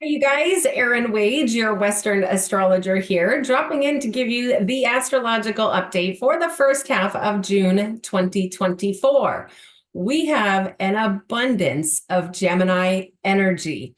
Hey, you guys, Erin Wade, your Western astrologer here, dropping in to give you the astrological update for the first half of June 2024. We have an abundance of Gemini energy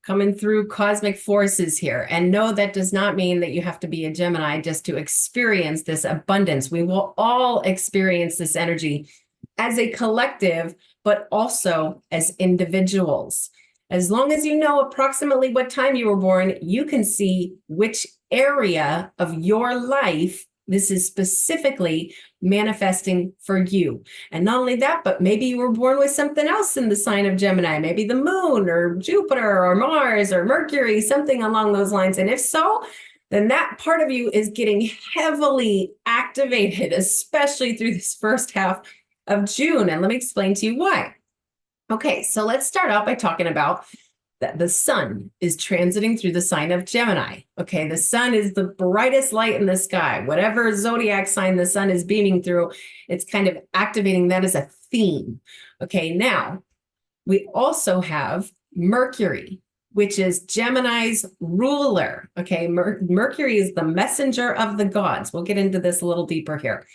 coming through cosmic forces here. And no, that does not mean that you have to be a Gemini just to experience this abundance. We will all experience this energy as a collective, but also as individuals. As long as you know approximately what time you were born, you can see which area of your life this is specifically manifesting for you. And not only that, but maybe you were born with something else in the sign of Gemini, maybe the moon or Jupiter or Mars or Mercury, something along those lines. And if so, then that part of you is getting heavily activated, especially through this first half of June. And let me explain to you why. Okay, so let's start out by talking about that the sun is transiting through the sign of Gemini. Okay, the sun is the brightest light in the sky. Whatever zodiac sign the sun is beaming through, it's kind of activating that as a theme. Okay, now we also have Mercury, which is Gemini's ruler. Okay, Mercury is the messenger of the gods. We'll get into this a little deeper here.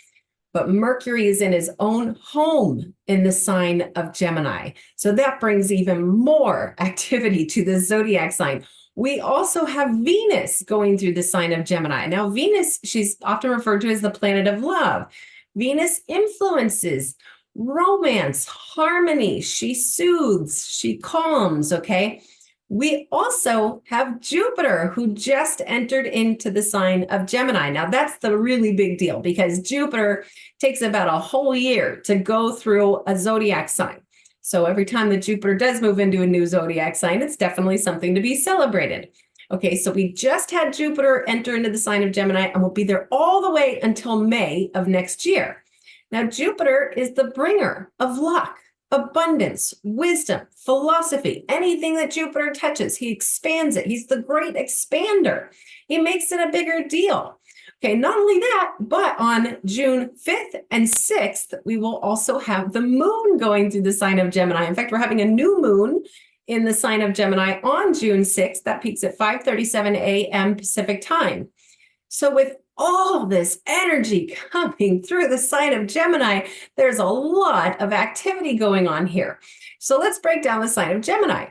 But Mercury is in his own home in the sign of Gemini. So that brings even more activity to the zodiac sign. We also have Venus going through the sign of Gemini. Now, Venus, she's often referred to as the planet of love. Venus influences romance, harmony. She soothes, she calms, okay? We also have Jupiter, who just entered into the sign of Gemini. Now, that's the really big deal because Jupiter takes about a whole year to go through a zodiac sign. So every time that Jupiter does move into a new zodiac sign, it's definitely something to be celebrated. Okay, so we just had Jupiter enter into the sign of Gemini, and we'll be there all the way until May of next year. Now, Jupiter is the bringer of luck, abundance, wisdom, philosophy, anything that Jupiter touches, he expands it. He's the great expander. He makes it a bigger deal. Okay, not only that, but on June 5th and 6th, we will also have the moon going through the sign of Gemini. In fact, we're having a new moon in the sign of Gemini on June 6th. That peaks at 5:37 a.m. Pacific time. So with all this energy coming through the sign of Gemini, there's a lot of activity going on here. So let's break down the sign of Gemini.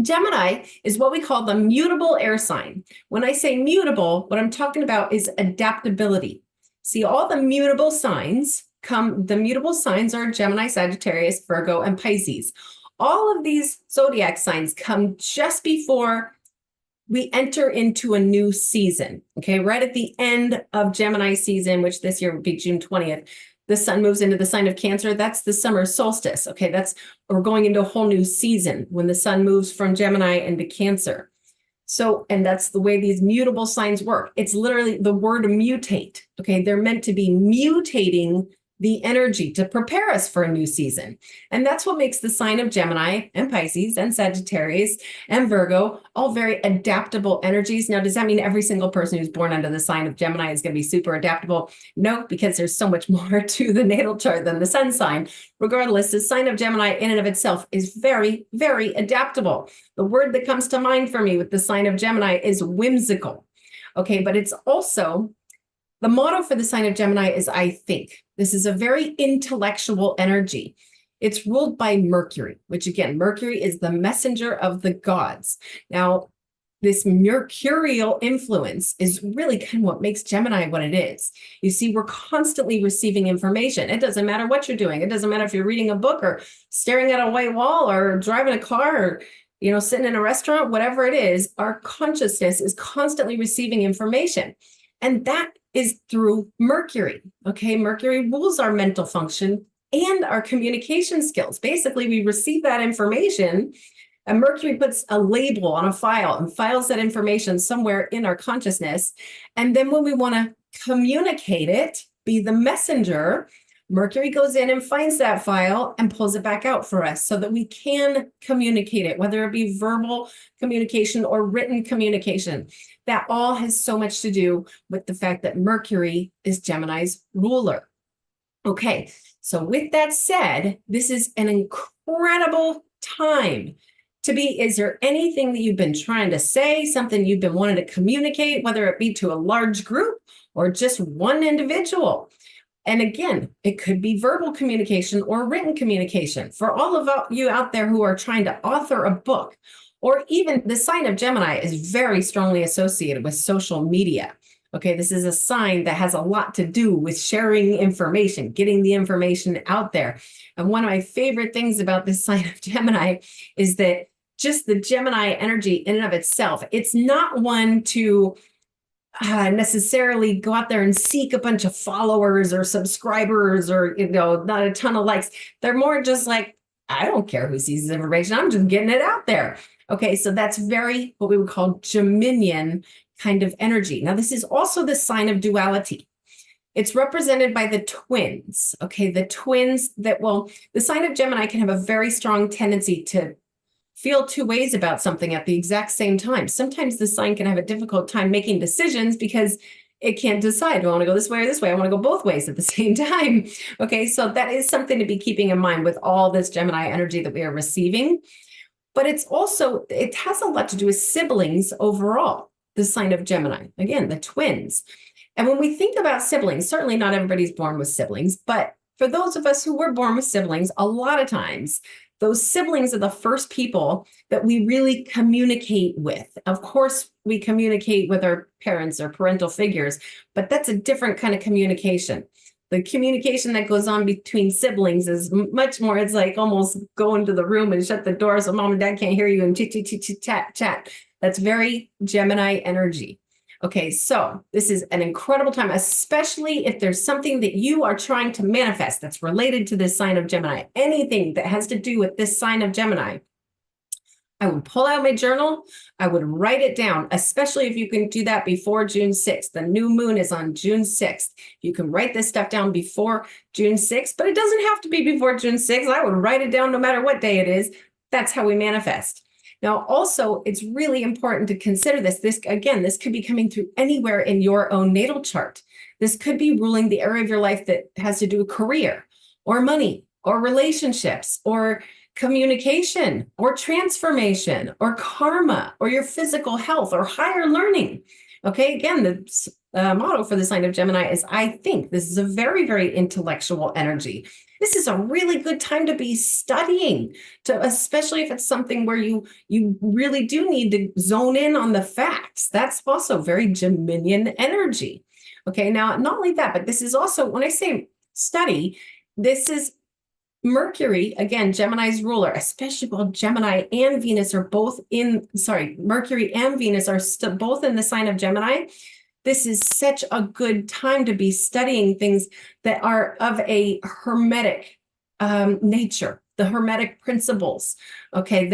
Gemini is what we call the mutable air sign. When I say mutable, what I'm talking about is adaptability. See, all the mutable signs are Gemini, Sagittarius, Virgo, and Pisces. All of these zodiac signs come just before we enter into a new season, okay? Right at the end of Gemini season, which this year would be June 20th, the sun moves into the sign of Cancer. That's the summer solstice, okay? We're going into a whole new season when the sun moves from Gemini into Cancer. So, and that's the way these mutable signs work. It's literally the word mutate, okay? They're meant to be mutating the energy to prepare us for a new season. And that's what makes the sign of Gemini and Pisces and Sagittarius and Virgo all very adaptable energies. Now, does that mean every single person who's born under the sign of Gemini is going to be super adaptable? No, because there's so much more to the natal chart than the sun sign. Regardless, the sign of Gemini in and of itself is very, very adaptable. The word that comes to mind for me with the sign of Gemini is whimsical. Okay, but it's also the motto for the sign of Gemini is I think. This is a very intellectual energy. It's ruled by Mercury, which again, Mercury is the messenger of the gods. Now, this mercurial influence is really kind of what makes Gemini what it is. You see, we're constantly receiving information. It doesn't matter what you're doing. It doesn't matter if you're reading a book or staring at a white wall or driving a car or sitting in a restaurant, whatever it is, our consciousness is constantly receiving information. And that is through Mercury, okay? Mercury rules our mental function and our communication skills. Basically, we receive that information, and Mercury puts a label on a file and files that information somewhere in our consciousness. And then when we want to communicate it, be the messenger, Mercury goes in and finds that file and pulls it back out for us so that we can communicate it, whether it be verbal communication or written communication. That all has so much to do with the fact that Mercury is Gemini's ruler. Okay, so with that said, this is an incredible time is there anything that you've been trying to say, something you've been wanting to communicate, whether it be to a large group or just one individual? And again, it could be verbal communication or written communication. For all of you out there who are trying to author a book, or even the sign of Gemini is very strongly associated with social media. Okay, this is a sign that has a lot to do with sharing information, getting the information out there. And one of my favorite things about this sign of Gemini is that just the Gemini energy in and of itself, it's not one to necessarily go out there and seek a bunch of followers or subscribers or, not a ton of likes. They're more just like, I don't care who sees this information. I'm just getting it out there. Okay, so that's very what we would call Geminian kind of energy. Now, this is also the sign of duality. It's represented by the twins. Okay, the twins the sign of Gemini can have a very strong tendency to feel two ways about something at the exact same time. Sometimes the sign can have a difficult time making decisions because it can't decide. Do I want to go this way or this way? I want to go both ways at the same time. Okay, so that is something to be keeping in mind with all this Gemini energy that we are receiving. But it has a lot to do with siblings overall, the sign of Gemini. Again, the twins. And when we think about siblings, certainly not everybody's born with siblings, but for those of us who were born with siblings, a lot of times, those siblings are the first people that we really communicate with. Of course, we communicate with our parents or parental figures, but that's a different kind of communication. The communication that goes on between siblings is much more, it's like almost go into the room and shut the door so mom and dad can't hear you and chat. That's very Gemini energy. Okay, so this is an incredible time, especially if there's something that you are trying to manifest that's related to this sign of Gemini, anything that has to do with this sign of Gemini. I would pull out my journal. I would write it down, especially if you can do that before June 6th. The new moon is on June 6th. You can write this stuff down before June 6th, but it doesn't have to be before June 6th. I would write it down no matter what day it is. That's how we manifest. Now, also, it's really important to consider this. This could be coming through anywhere in your own natal chart. This could be ruling the area of your life that has to do with career or money or relationships or communication or transformation or karma or your physical health or higher learning. Okay, again, the motto for the sign of Gemini is I think. This is a very, very intellectual energy. This is a really good time to be studying, especially if it's something where you really do need to zone in on the facts. That's also very Geminian energy. Okay, now not only that, but this is also, when I say study, this is Mercury, again, Gemini's ruler, especially while Gemini and Venus are both Mercury and Venus are both in the sign of Gemini. This is such a good time to be studying things that are of a hermetic nature, the hermetic principles. Okay,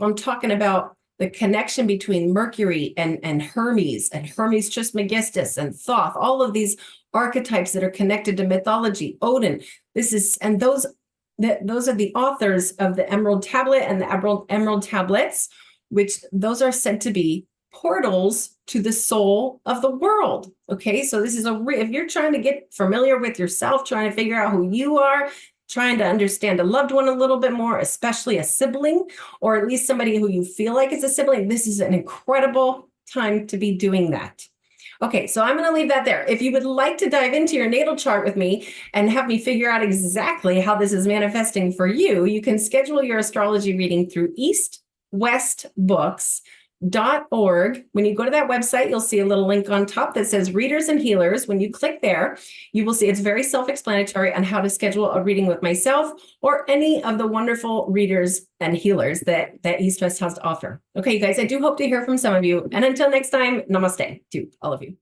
I'm talking about the connection between Mercury and Hermes Trismegistus and Thoth, all of these archetypes that are connected to mythology, Odin. Those are the authors of the Emerald Tablet and the Emerald Tablets, which those are said to be portals to the soul of the world. Okay, so this is if you're trying to get familiar with yourself, trying to figure out who you are, trying to understand a loved one a little bit more, especially a sibling, or at least somebody who you feel like is a sibling, this is an incredible time to be doing that. Okay, so I'm going to leave that there. If you would like to dive into your natal chart with me and have me figure out exactly how this is manifesting for you, you can schedule your astrology reading through eastwestbooks.org. When you go to that website, you'll see a little link on top that says Readers and Healers. When you click there, you will see it's very self-explanatory on how to schedule a reading with myself or any of the wonderful readers and healers that East West has to offer. Okay, you guys, I do hope to hear from some of you. And until next time, namaste to all of you.